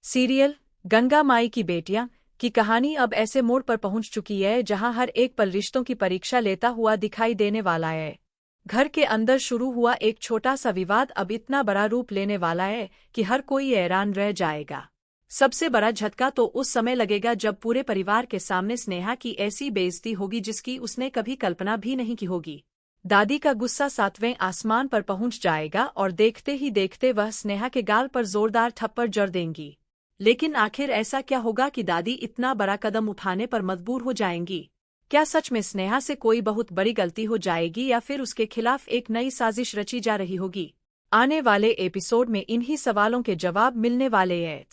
Serial Ganga माई की बेटियां की कहानी अब ऐसे मोड़ पर पहुंच चुकी है जहां हर एक पल रिश्तों की परीक्षा लेता हुआ दिखाई देने वाला है। घर के अंदर शुरू हुआ एक छोटा सा विवाद अब इतना बड़ा रूप लेने वाला है कि हर कोई हैरान रह जाएगा। सबसे बड़ा झटका तो उस समय लगेगा जब पूरे परिवार के सामने स्नेहा की ऐसी बेइज्जती होगी जिसकी उसने कभी कल्पना भी नहीं की होगी। दादी का गुस्सा सातवें आसमान पर पहुंच जाएगा और देखते ही देखते वह स्नेहा के गाल पर जोरदार थप्पड़ जड़ देंगी। लेकिन आखिर ऐसा क्या होगा कि दादी इतना बड़ा कदम उठाने पर मजबूर हो जाएंगी? क्या सच में स्नेहा से कोई बहुत बड़ी गलती हो जाएगी या फिर उसके खिलाफ एक नई साजिश रची जा रही होगी? आने वाले एपिसोड में इन्हीं सवालों के जवाब मिलने वाले हैं।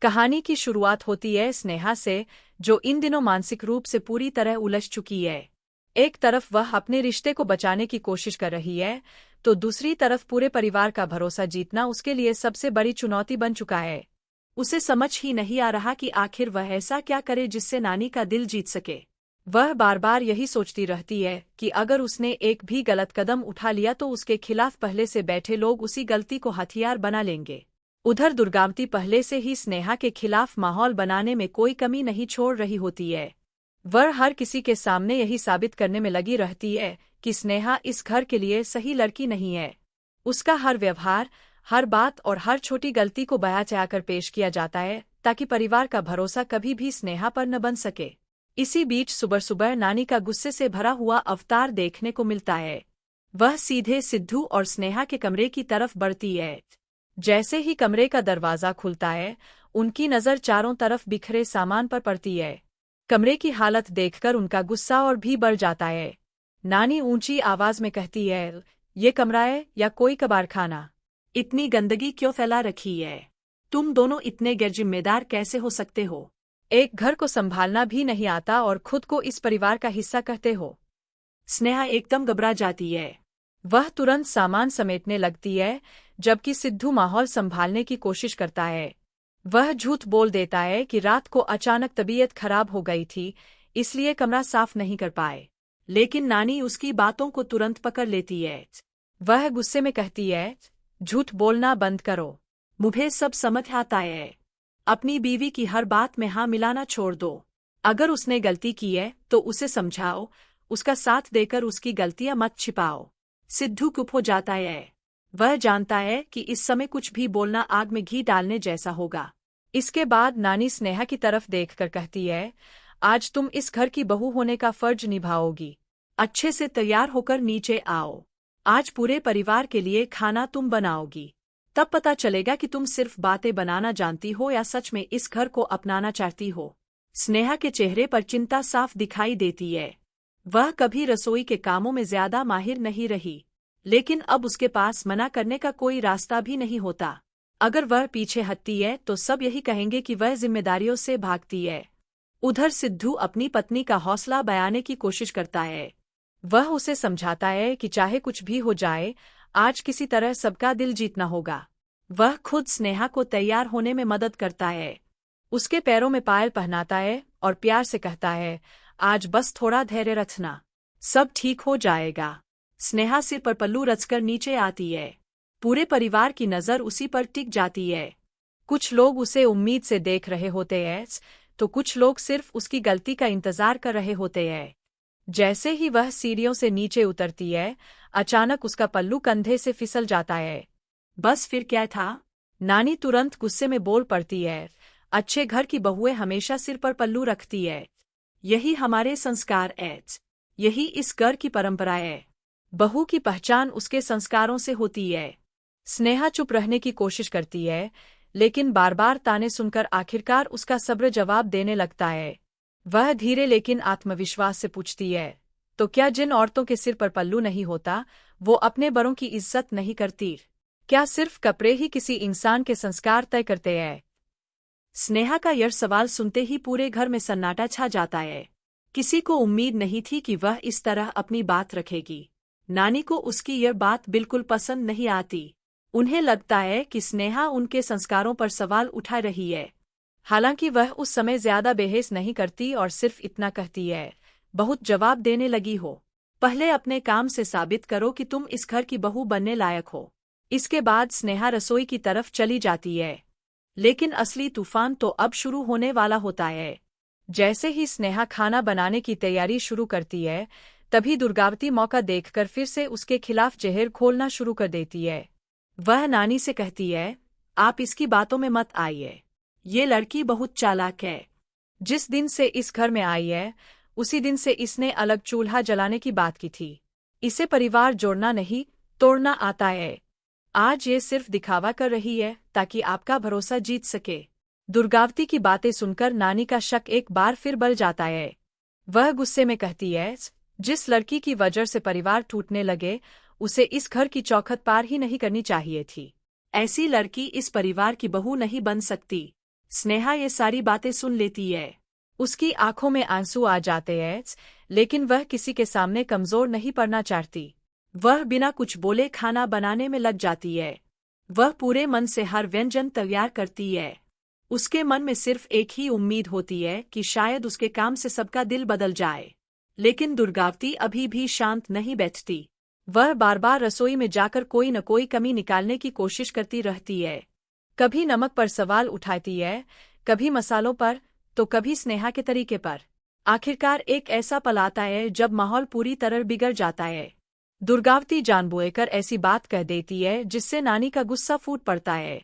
कहानी की शुरुआत होती है स्नेहा से, जो इन दिनों मानसिक रूप से पूरी तरह उलझ चुकी है। एक तरफ वह अपने रिश्ते को बचाने की कोशिश कर रही है, तो दूसरी तरफ पूरे परिवार का भरोसा जीतना उसके लिए सबसे बड़ी चुनौती बन चुका है। उसे समझ ही नहीं आ रहा कि आखिर वह ऐसा क्या करे जिससे नानी का दिल जीत सके। वह बार बार यही सोचती रहती है कि अगर उसने एक भी गलत कदम उठा लिया तो उसके खिलाफ पहले से बैठे लोग उसी गलती को हथियार बना लेंगे। उधर दुर्गावती पहले से ही स्नेहा के खिलाफ माहौल बनाने में कोई कमी नहीं छोड़ रही होती है। वह हर किसी के सामने यही साबित करने में लगी रहती है कि स्नेहा इस घर के लिए सही लड़की नहीं है। उसका हर व्यवहार, हर बात और हर छोटी गलती को बयां कर पेश किया जाता है ताकि परिवार का भरोसा कभी भी स्नेहा पर न बन सके। इसी बीच सुबह सुबह नानी का गुस्से से भरा हुआ अवतार देखने को मिलता है। वह सीधे सिद्धू और स्नेहा के कमरे की तरफ बढ़ती है। जैसे ही कमरे का दरवाजा खुलता है, उनकी नज़र चारों तरफ बिखरे सामान पर पड़ती है। कमरे की हालत देखकर उनका गुस्सा और भी बढ़ जाता है। नानी ऊंची आवाज में कहती है, ये कमरा है या कोई कबाड़खाना? इतनी गंदगी क्यों फैला रखी है? तुम दोनों इतने गैरजिम्मेदार कैसे हो सकते हो? एक घर को संभालना भी नहीं आता और खुद को इस परिवार का हिस्सा कहते हो। स्नेहा एकदम घबरा जाती है। वह तुरंत सामान समेटने लगती है, जबकि सिद्धू माहौल संभालने की कोशिश करता है। वह झूठ बोल देता है कि रात को अचानक तबीयत खराब हो गई थी, इसलिए कमरा साफ नहीं कर पाए। लेकिन नानी उसकी बातों को तुरंत पकड़ लेती है। वह गुस्से में कहती है, झूठ बोलना बंद करो, मुझे सब समझ आता है। अपनी बीवी की हर बात में हाँ मिलाना छोड़ दो। अगर उसने गलती की है तो उसे समझाओ, उसका साथ देकर उसकी गलतियां मत छिपाओ। सिद्धू चुप हो जाता है। वह जानता है कि इस समय कुछ भी बोलना आग में घी डालने जैसा होगा। इसके बाद नानी स्नेहा की तरफ देखकर कहती है, आज तुम इस घर की बहू होने का फर्ज निभाओगी। अच्छे से तैयार होकर नीचे आओ। आज पूरे परिवार के लिए खाना तुम बनाओगी। तब पता चलेगा कि तुम सिर्फ बातें बनाना जानती हो या सच में इस घर को अपनाना चाहती हो। स्नेहा के चेहरे पर चिंता साफ दिखाई देती है। वह कभी रसोई के कामों में ज्यादा माहिर नहीं रही, लेकिन अब उसके पास मना करने का कोई रास्ता भी नहीं होता। अगर वह पीछे हटती है तो सब यही कहेंगे कि वह जिम्मेदारियों से भागती है। उधर सिद्धू अपनी पत्नी का हौसला बयाने की कोशिश करता है। वह उसे समझाता है कि चाहे कुछ भी हो जाए, आज किसी तरह सबका दिल जीतना होगा। वह खुद स्नेहा को तैयार होने में मदद करता है, उसके पैरों में पायल पहनाता है और प्यार से कहता है, आज बस थोड़ा धैर्य रखना, सब ठीक हो जाएगा। स्नेहा सिर पर पल्लू रचकर नीचे आती है। पूरे परिवार की नज़र उसी पर टिक जाती है। कुछ लोग उसे उम्मीद से देख रहे होते हैं, तो कुछ लोग सिर्फ उसकी गलती का इंतजार कर रहे होते हैं। जैसे ही वह सीढ़ियों से नीचे उतरती है, अचानक उसका पल्लू कंधे से फिसल जाता है। बस फिर क्या था? नानी तुरंत गुस्से में बोल पड़ती है, अच्छे घर की बहुएं हमेशा सिर पर पल्लू रखती है। यही हमारे संस्कार है, यही इस घर की परंपरा है। बहू की पहचान उसके संस्कारों से होती है। स्नेहा चुप रहने की कोशिश करती है, लेकिन बार बार ताने सुनकर आखिरकार उसका सब्र जवाब देने लगता है। वह धीरे लेकिन आत्मविश्वास से पूछती है, तो क्या जिन औरतों के सिर पर पल्लू नहीं होता, वो अपने बड़ों की इज्जत नहीं करती? क्या सिर्फ कपड़े ही किसी इंसान के संस्कार तय करते हैं? स्नेहा का यह सवाल सुनते ही पूरे घर में सन्नाटा छा जाता है। किसी को उम्मीद नहीं थी कि वह इस तरह अपनी बात रखेगी। नानी को उसकी यह बात बिल्कुल पसंद नहीं आती। उन्हें लगता है कि स्नेहा उनके संस्कारों पर सवाल उठा रही है। हालांकि वह उस समय ज्यादा बहस नहीं करती और सिर्फ इतना कहती है, बहुत जवाब देने लगी हो, पहले अपने काम से साबित करो कि तुम इस घर की बहू बनने लायक हो। इसके बाद स्नेहा रसोई की तरफ चली जाती है। लेकिन असली तूफान तो अब शुरू होने वाला होता है। जैसे ही स्नेहा खाना बनाने की तैयारी शुरू करती है, तभी दुर्गावती मौका देखकर फिर से उसके खिलाफ जहर खोलना शुरू कर देती है। वह नानी से कहती है, आप इसकी बातों में मत आइए। ये लड़की बहुत चालाक है। जिस दिन से इस घर में आई है, उसी दिन से इसने अलग चूल्हा जलाने की बात की थी। इसे परिवार जोड़ना नहीं, तोड़ना आता है। आज ये सिर्फ दिखावा कर रही है ताकि आपका भरोसा जीत सके। दुर्गावती की बातें सुनकर नानी का शक एक बार फिर बढ़ जाता है। वह गुस्से में कहती है, जिस लड़की की वजह से परिवार टूटने लगे, उसे इस घर की चौखट पार ही नहीं करनी चाहिए थी। ऐसी लड़की इस परिवार की बहू नहीं बन सकती। स्नेहा ये सारी बातें सुन लेती है। उसकी आंखों में आंसू आ जाते हैं, लेकिन वह किसी के सामने कमजोर नहीं पड़ना चाहती। वह बिना कुछ बोले खाना बनाने में लग जाती है। वह पूरे मन से हर व्यंजन तैयार करती है। उसके मन में सिर्फ एक ही उम्मीद होती है कि शायद उसके काम से सबका दिल बदल जाए। लेकिन दुर्गावती अभी भी शांत नहीं बैठती। वह बार बार रसोई में जाकर कोई न कोई कमी निकालने की कोशिश करती रहती है। कभी नमक पर सवाल उठाती है, कभी मसालों पर, तो कभी स्नेहा के तरीके पर। आखिरकार एक ऐसा पल आता है जब माहौल पूरी तरह बिगड़ जाता है। दुर्गावती जानबूझकर ऐसी बात कह देती है जिससे नानी का गुस्सा फूट पड़ता है।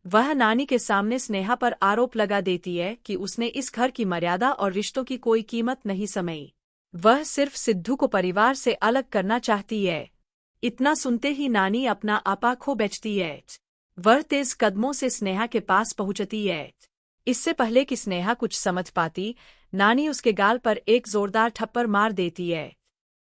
वह नानी के सामने स्नेहा पर आरोप लगा देती है कि उसने इस घर की मर्यादा और रिश्तों की कोई कीमत नहीं समझी। वह सिर्फ सिद्धू को परिवार से अलग करना चाहती है। इतना सुनते ही नानी अपना आपा खो बैठती है। वह तेज कदमों से स्नेहा के पास पहुंचती है। इससे पहले कि स्नेहा कुछ समझ पाती, नानी उसके गाल पर एक जोरदार थप्पड़ मार देती है।